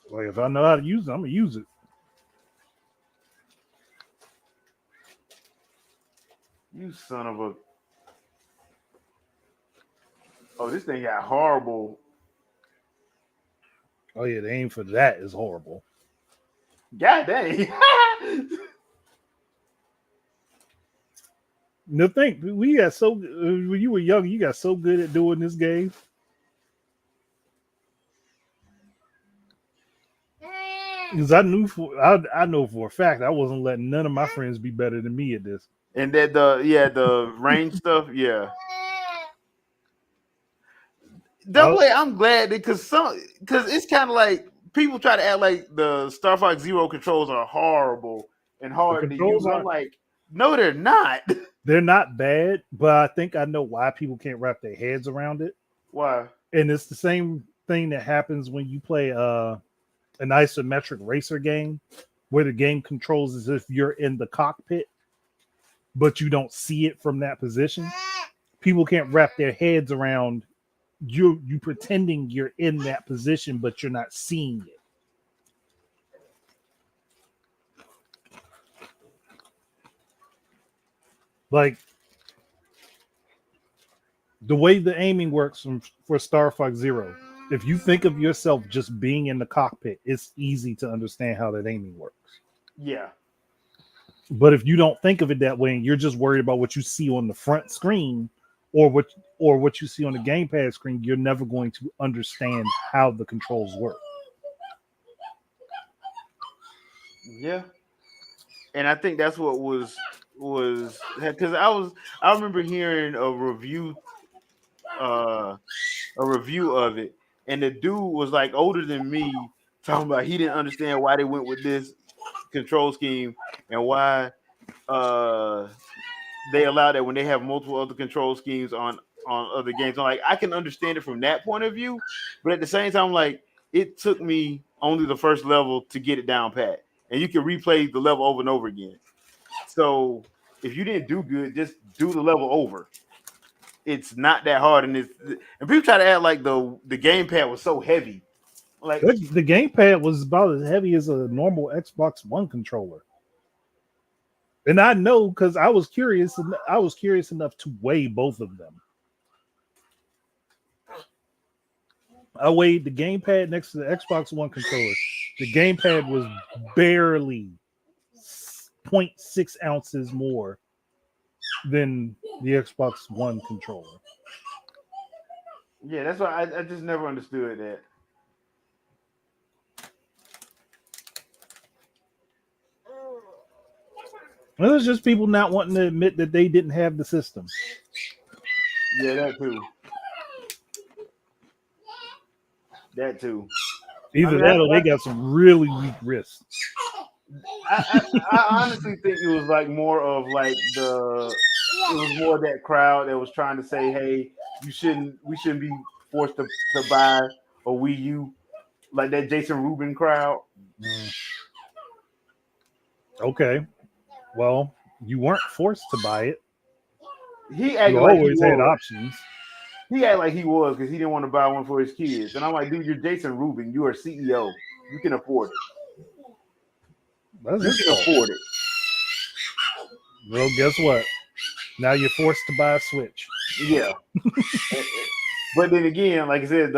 Like if I know how to use it, I'm gonna use it. You son of a. Oh, this thing got horrible. Oh yeah, the aim for that is horrible. God dang. The thing we got so when you were young, you got so good at doing this game. Because I know for a fact I wasn't letting none of my friends be better than me at this. And that the range stuff, yeah. Double A, I'm glad because it's kind of like people try to act like the Star Fox Zero controls are horrible and hard to use. I'm like, no, they're not. They're not bad, but I think I know why people can't wrap their heads around it. Why? And it's the same thing that happens when you play an isometric racer game, where the game controls as if you're in the cockpit, but you don't see it from that position. People can't wrap their heads around you pretending you're in that position, but you're not seeing it. Like the way the aiming works for Star Fox Zero, if you think of yourself just being in the cockpit, it's easy to understand how that aiming works. Yeah. But if you don't think of it that way and you're just worried about what you see on the front screen or what you see on the gamepad screen, you're never going to understand how the controls work. Yeah. And I think that's what was because I remember hearing a review of it, and the dude was like older than me, talking about he didn't understand why they went with this control scheme and why they allow that when they have multiple other control schemes on other games. I'm like, I can understand it from that point of view, but at the same time, like, it took me only the first level to get it down pat, and you can replay the level over and over again. So if you didn't do good, just do the level over. It's not that hard, and people try to act like the gamepad was so heavy. Like the gamepad was about as heavy as a normal Xbox One controller. And I know because I was curious enough to weigh both of them. I weighed the gamepad next to the Xbox One controller. The gamepad was barely 0.6 ounces more than the Xbox One controller. Yeah, that's why I just never understood that. It was just people not wanting to admit that they didn't have the system. Yeah, that too. Either that or they got some really weak wrists. I honestly think it was like more of like it was more that crowd that was trying to say, hey, we shouldn't be forced to buy a Wii U, like that Jason Rubin crowd. Okay. Well, you weren't forced to buy it. He always had options. He acted like he was because he didn't want to buy one for his kids. And I'm like, dude, you're Jason Rubin. You are CEO. You can afford it. You can afford it. Well, guess what? Now you're forced to buy a Switch. Yeah. But then again, like I said,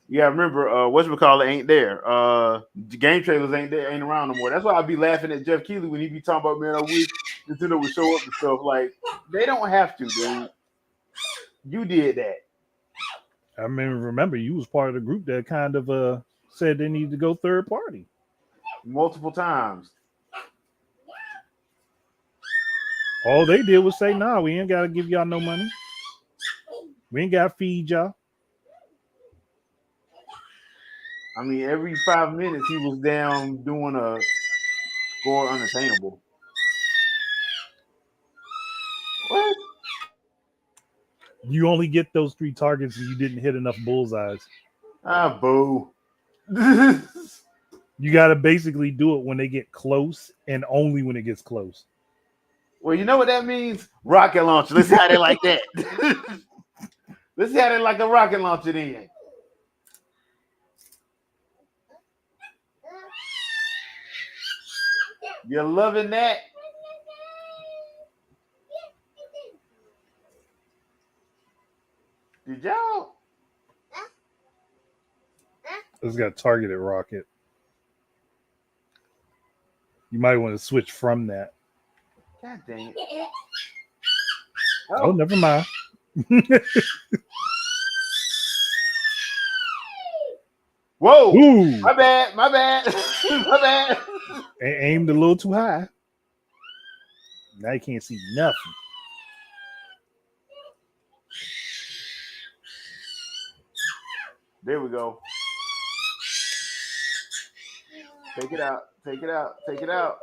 remember, whatchamacallit ain't there. The game trailers ain't around no more. That's why I'd be laughing at Jeff Keighley when he be talking about, man, I wish Nintendo would show up and stuff. Like, they don't have to, dude. You did that. I remember you was part of the group that kind of said they needed to go third party. Multiple times. All they did was say, nah, we ain't got to give y'all no money. We ain't got to feed y'all. I mean, every 5 minutes he was down doing a score unattainable. What? You only get those 3 targets and you didn't hit enough bullseyes. Ah, boo. You got to basically do it when they get close and only when it gets close. Well, you know what that means? Rocket launcher. Let's have it like that. Let's have it like a rocket launcher then. You're loving that? Did y'all? It's got targeted rocket. You might want to switch from that. God dang it. Oh, never mind. Whoa. Ooh, My bad. My bad. My bad. aimed a little too high. Now you can't see nothing. There we go. Take it out. Take it out. Take it out.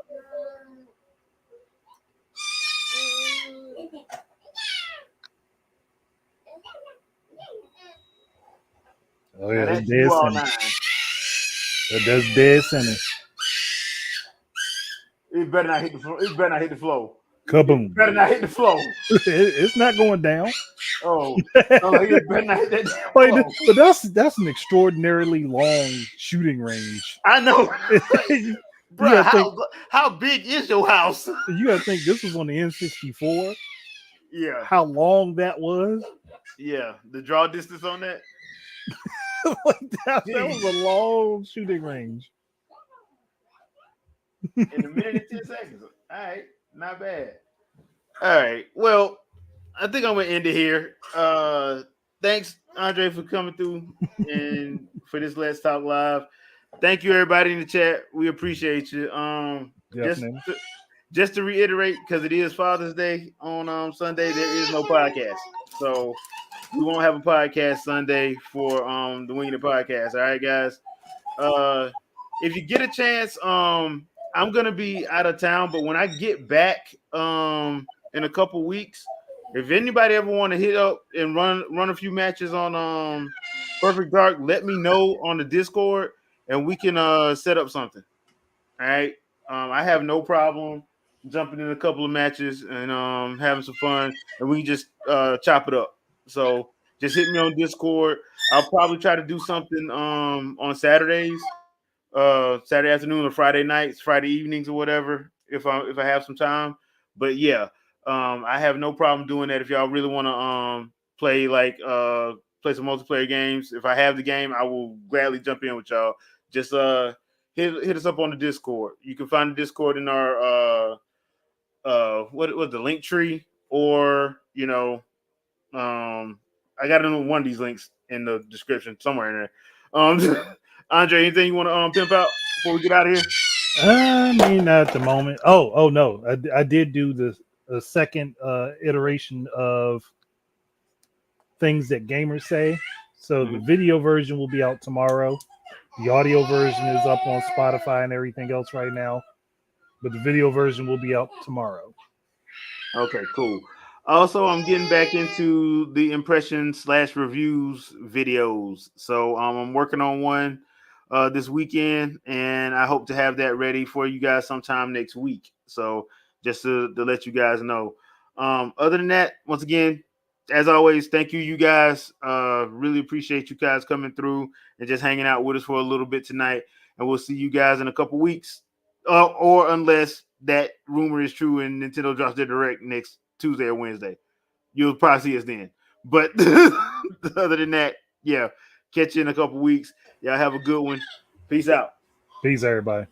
Oh yeah, Now that's that's you dead all center. nine. That's dead center. It better not hit the floor. It better not hit the floor. Kaboom! It better not hit the floor. It's not going down. Oh, it better not hit that damn Like, floor. but that's an extraordinarily long shooting range. I know. Bro, gotta how big is your house? You gotta think this was on the N64. Yeah. How long that was? Yeah. The draw distance on that? Like that was a long shooting range. In a minute and 10 seconds. All right. Not bad. All right. Well, I think I'm gonna end it here. Thanks, Andre, for coming through and for this Let's Talk Live. Thank you, everybody in the chat. We appreciate you. Just to reiterate, because it is Father's Day on Sunday, there is no podcast. So we won't have a podcast Sunday for the Winging It podcast. All right, guys. If you get a chance, I'm gonna be out of town, but when I get back in a couple weeks, if anybody ever want to hit up and run a few matches on Perfect Dark, let me know on the Discord and we can set up something. All right. I have no problem jumping in a couple of matches and having some fun, and we can just chop it up. So just hit me on Discord. I'll probably try to do something on Saturdays, Saturday afternoon or Friday nights, Friday evenings or whatever, if I have some time. But yeah, I have no problem doing that. If y'all really want to play play some multiplayer games, if I have the game, I will gladly jump in with y'all. Just hit us up on the Discord. You can find the Discord in our what was the link tree, or I got one of these links in the description somewhere in there. Andre, anything you want to pimp out before we get out of here? I mean, not at the moment. Oh no, I did do the second iteration of things that gamers say. So the video version will be out tomorrow. The audio version is up on Spotify and everything else right now, but the video version will be out tomorrow. Okay, cool. Also, I'm getting back into the impression/reviews videos. So I'm working on one this weekend, and I hope to have that ready for you guys sometime next week. So just to let you guys know. Other than that, once again, as always, thank you guys. Really appreciate you guys coming through and just hanging out with us for a little bit tonight. And we'll see you guys in a couple weeks, or unless that rumor is true and Nintendo drops their Direct next Tuesday or Wednesday. You'll probably see us then. But other than that, yeah, catch you in a couple weeks. Y'all have a good one. Peace out. Peace, everybody.